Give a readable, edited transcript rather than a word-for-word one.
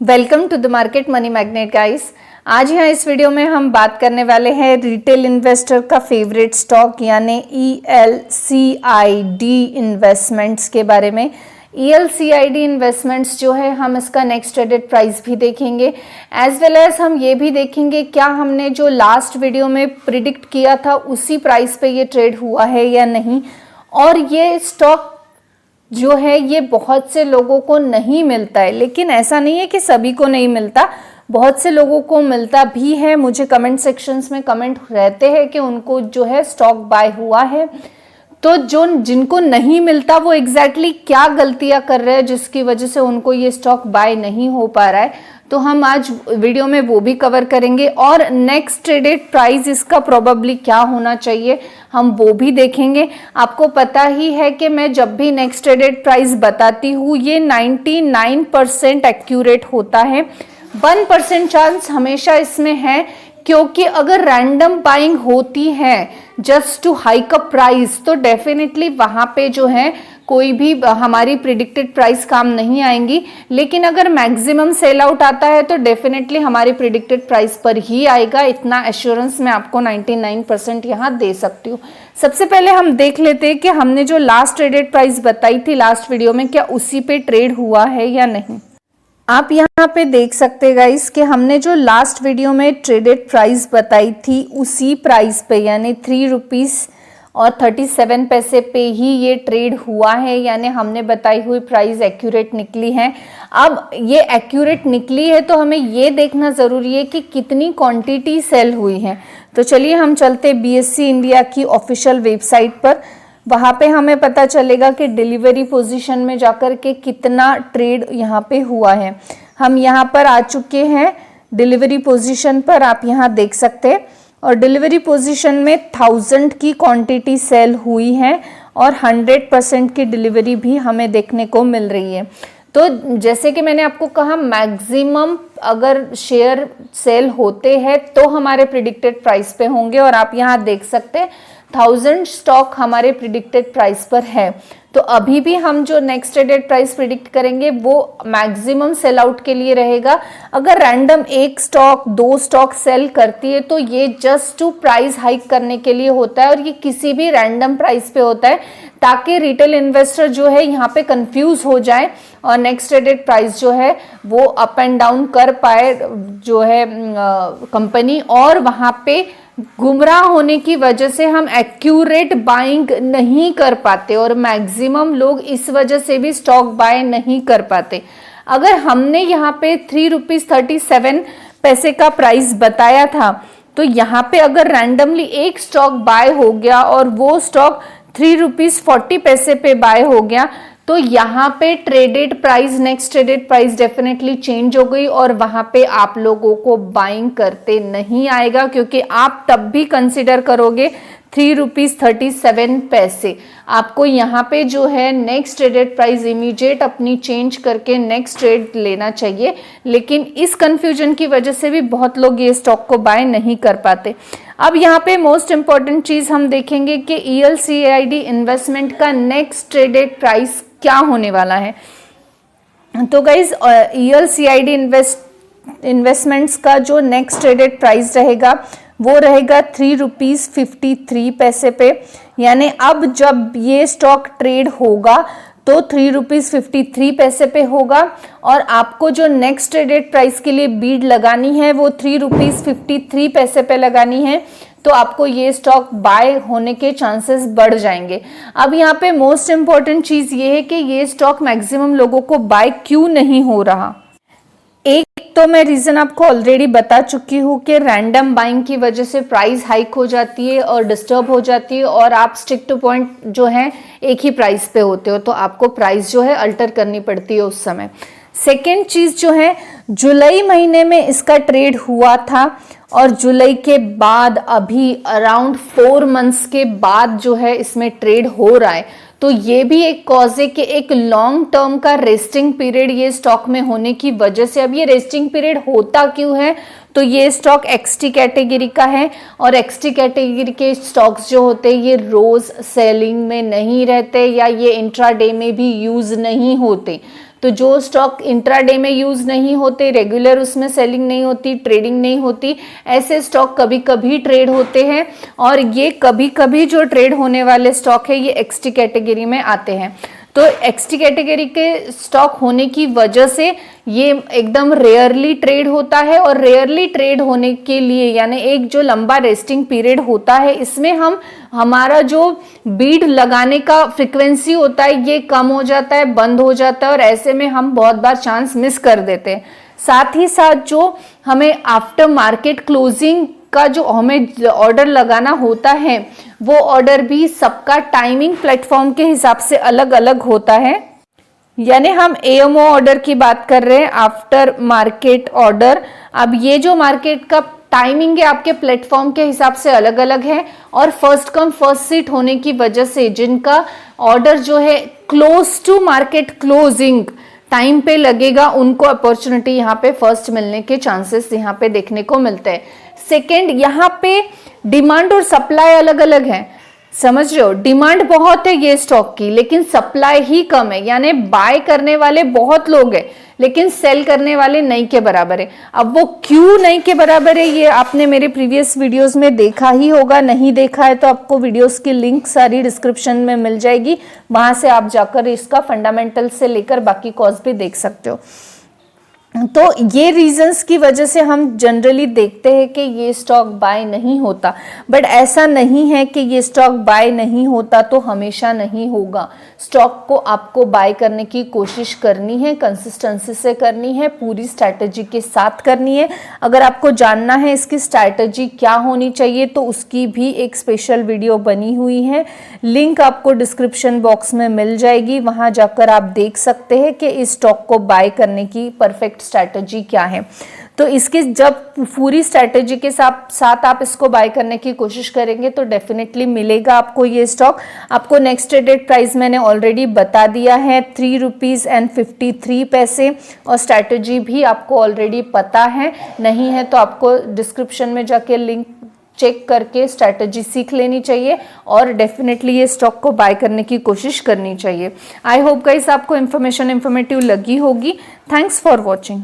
Welcome to the Market Money Magnet guys. आज यहाँ इस वीडियो में हम बात करने वाले हैं रिटेल इन्वेस्टर का फेवरेट स्टॉक यानी ELCID इन्वेस्टमेंट्स के बारे में। ELCID इन्वेस्टमेंट्स जो है हम इसका नेक्स्ट ट्रेडेड प्राइस भी देखेंगे, एज वेल एज हम ये भी देखेंगे क्या हमने जो लास्ट वीडियो में प्रिडिक्ट किया था उसी प्राइस पे ये ट्रेड हुआ है या नहीं। और ये स्टॉक जो है ये बहुत से लोगों को नहीं मिलता है, लेकिन ऐसा नहीं है कि सभी को नहीं मिलता, बहुत से लोगों को मिलता भी है। मुझे कमेंट सेक्शंस में कमेंट रहते हैं कि उनको जो है स्टॉक बाय हुआ है। तो जो जिनको नहीं मिलता वो एग्जैक्टली क्या गलतियां कर रहे हैं जिसकी वजह से उनको ये स्टॉक बाय नहीं हो पा रहा है, तो हम आज वीडियो में वो भी कवर करेंगे। और नेक्स्ट ट्रेडेड प्राइस इसका प्रोबेबली क्या होना चाहिए हम वो भी देखेंगे। आपको पता ही है कि मैं जब भी नेक्स्ट ट्रेडेड प्राइस बताती हूँ ये 99% एक्यूरेट होता है। 1% चांस हमेशा इसमें है, क्योंकि अगर रैंडम बाइंग होती है just to hike up price तो डेफिनेटली वहां पे जो है कोई भी हमारी प्रिडिक्टेड प्राइस काम नहीं आएंगी। लेकिन अगर मैक्सिमम सेल आउट आता है तो डेफिनेटली हमारी प्रिडिक्टेड प्राइस पर ही आएगा। इतना एश्योरेंस मैं आपको 99% यहाँ दे सकती हूँ। सबसे पहले हम देख लेते हैं कि हमने जो लास्ट ट्रेडेड प्राइस बताई थी लास्ट वीडियो में क्या उसी पे ट्रेड हुआ है या नहीं। आप यहाँ पे देख सकते हैं गाइस कि हमने जो लास्ट वीडियो में ट्रेडेड प्राइस बताई थी उसी प्राइस पे यानी 3 रुपीज़ और 37 पैसे पे ही ये ट्रेड हुआ है, यानी हमने बताई हुई प्राइस एक्यूरेट निकली है। अब ये एक्यूरेट निकली है तो हमें ये देखना ज़रूरी है कि कितनी क्वांटिटी सेल हुई है। तो चलिए हम चलते BSE इंडिया की ऑफिशियल वेबसाइट पर, वहाँ पे हमें पता चलेगा कि डिलीवरी पोजीशन में जाकर के कितना ट्रेड यहाँ पे हुआ है। हम यहाँ पर आ चुके हैं डिलीवरी पोजीशन पर, आप यहाँ देख सकते हैं। और डिलीवरी पोजीशन में 1000 की क्वांटिटी सेल हुई है और 100% की डिलीवरी भी हमें देखने को मिल रही है। तो जैसे कि मैंने आपको कहा मैक्सिमम अगर शेयर सेल होते हैं तो हमारे प्रिडिक्टेड प्राइस पे होंगे, और आप यहाँ देख सकते हैं 1000 स्टॉक हमारे प्रिडिक्टेड प्राइस पर है। तो अभी भी हम जो नेक्स्ट ट्रेडेड प्राइस प्रिडिक्ट करेंगे वो मैक्सिमम सेल आउट के लिए रहेगा। अगर रैंडम एक स्टॉक 2 स्टॉक सेल करती है तो ये जस्ट टू प्राइस हाइक करने के लिए होता है, और ये किसी भी रैंडम प्राइस पे होता है ताकि रिटेल इन्वेस्टर जो है यहाँ पे कंफ्यूज हो जाए और नेक्स्ट ट्रेडेड प्राइस जो है वो अप एंड डाउन कर पाए जो है कंपनी, और वहाँ पे गुमराह होने की वजह से हम एक्यूरेट बाइंग नहीं कर पाते और मैक्सिमम लोग इस वजह से भी स्टॉक बाय नहीं कर पाते। अगर हमने यहाँ पे 3 रुपीज़ 37 पैसे का प्राइस बताया था तो यहाँ पे अगर रैंडमली एक स्टॉक बाय हो गया और वो स्टॉक 3 रुपीज़ 40 पैसे पे बाय हो गया तो यहाँ पे traded price next traded price definitely change हो गई, और वहां पे आप लोगों को बाइंग करते नहीं आएगा, क्योंकि आप तब भी कंसिडर करोगे 3 रुपीज़ 37 पैसे। आपको यहाँ पे जो है नेक्स्ट ट्रेडेड प्राइस इमीडिएट अपनी चेंज करके नेक्स्ट ट्रेड लेना चाहिए, लेकिन इस कंफ्यूजन की वजह से भी बहुत लोग ये स्टॉक को बाय नहीं कर पाते। अब यहाँ पे मोस्ट इंपॉर्टेंट चीज हम देखेंगे कि ELCID इन्वेस्टमेंट का नेक्स्ट ट्रेडेड प्राइस क्या होने वाला है। तो गाइज ELCID इन्वेस्टमेंट्स का जो नेक्स्ट ट्रेडेड प्राइस रहेगा वो रहेगा 3 रुपीज़ 53 पैसे पे, यानी अब जब ये स्टॉक ट्रेड होगा तो 3 रुपीज़ 53 पैसे पे होगा, और आपको जो नेक्स्ट ट्रेडेड प्राइस के लिए बीड लगानी है वो 3 रुपीज़ 53 पैसे पे लगानी है, तो आपको ये स्टॉक बाय होने के चांसेस बढ़ जाएंगे। अब यहाँ पे मोस्ट इंपॉर्टेंट चीज़ ये है कि ये स्टॉक मैक्सिमम लोगों को बाय क्यों नहीं हो रहा। एक तो मैं रीज़न आपको ऑलरेडी बता चुकी हूँ कि रैंडम बाइंग की वजह से प्राइस हाइक हो जाती है और डिस्टर्ब हो जाती है, और आप स्टिक टू पॉइंट जो है एक ही प्राइस पे होते हो, तो आपको प्राइस जो है अल्टर करनी पड़ती है उस समय। सेकेंड चीज़ जो है जुलाई महीने में इसका ट्रेड हुआ था, और जुलाई के बाद अभी अराउंड 4 मंथ्स के बाद जो है इसमें ट्रेड हो रहा है, तो ये भी एक कॉज है कि एक लॉन्ग टर्म का रेस्टिंग पीरियड ये स्टॉक में होने की वजह से। अब ये रेस्टिंग पीरियड होता क्यों है, तो ये स्टॉक XT कैटेगरी का है और XT कैटेगरी के स्टॉक्स जो होते हैं ये रोज सेलिंग में नहीं रहते या ये इंट्राडे में भी यूज नहीं होते। तो जो स्टॉक इंट्राडे में यूज नहीं होते, रेगुलर उसमें सेलिंग नहीं होती, ट्रेडिंग नहीं होती, ऐसे स्टॉक कभी कभी ट्रेड होते हैं और ये कभी कभी जो ट्रेड होने वाले स्टॉक है ये XT कैटेगरी में आते हैं। तो XT कैटेगरी के स्टॉक होने की वजह से ये एकदम रेयरली ट्रेड होता है और रेयरली ट्रेड होने के लिए यानी एक जो लंबा रेस्टिंग पीरियड होता है इसमें हमारा जो बीड लगाने का फ्रिक्वेंसी होता है ये कम हो जाता है, बंद हो जाता है और ऐसे में हम बहुत बार चांस मिस कर देते हैं। साथ ही साथ जो हमें आफ्टर मार्केट क्लोजिंग का जो हमें ऑर्डर लगाना होता है वो ऑर्डर भी सबका टाइमिंग प्लेटफॉर्म के हिसाब से अलग अलग होता है। यानी हम AMO ऑर्डर की बात कर रहे हैं, आफ्टर मार्केट ऑर्डर। अब ये जो मार्केट का टाइमिंग है आपके प्लेटफॉर्म के हिसाब से अलग अलग है और फर्स्ट कम फर्स्ट सीट होने की वजह से जिनका ऑर्डर जो है close to market closing time पे लगेगा उनको अपॉर्चुनिटी यहाँ पे फर्स्ट मिलने के चांसेस यहाँ पे देखने को मिलते हैं। सेकेंड, यहाँ पे डिमांड और सप्लाई अलग अलग है, समझ रहे हो। डिमांड बहुत है ये स्टॉक की लेकिन सप्लाई ही कम है, यानी बाय करने वाले बहुत लोग हैं लेकिन सेल करने वाले नहीं के बराबर है। अब वो क्यों नहीं के बराबर है ये आपने मेरे प्रीवियस वीडियोस में देखा ही होगा, नहीं देखा है तो आपको वीडियोस की लिंक सारी डिस्क्रिप्शन में मिल जाएगी, वहां से आप जाकर इसका फंडामेंटल से लेकर बाकी कॉज भी देख सकते हो। तो ये रीजंस की वजह से हम जनरली देखते हैं कि ये स्टॉक बाय नहीं होता, बट ऐसा नहीं है कि ये स्टॉक बाय नहीं होता तो हमेशा नहीं होगा। स्टॉक को आपको बाय करने की कोशिश करनी है, कंसिस्टेंसी से करनी है, पूरी स्ट्रैटेजी के साथ करनी है। अगर आपको जानना है इसकी स्ट्रैटेजी क्या होनी चाहिए तो उसकी भी एक स्पेशल वीडियो बनी हुई है, लिंक आपको डिस्क्रिप्शन बॉक्स में मिल जाएगी, वहां जाकर आप देख सकते हैं कि इस स्टॉक को बाय करने की परफेक्ट स्ट्रैटेजी क्या है। तो इसके जब पूरी स्ट्रैटेजी के साथ आप इसको बाय करने की कोशिश करेंगे तो डेफिनेटली मिलेगा आपको ये स्टॉक। आपको नेक्स्ट ट्रेडेड प्राइस मैंने ऑलरेडी बता दिया है, 3.53 रुपीस और स्ट्रैटेजी भी आपको ऑलरेडी पता है, नहीं है तो आपको डिस्क्रिप्शन में जाके लिंक चेक करके स्ट्रैटेजी सीख लेनी चाहिए और डेफिनेटली ये स्टॉक को बाय करने की कोशिश करनी चाहिए। आई होप गाइस आपको इन्फॉर्मेटिव लगी होगी। Thanks for watching.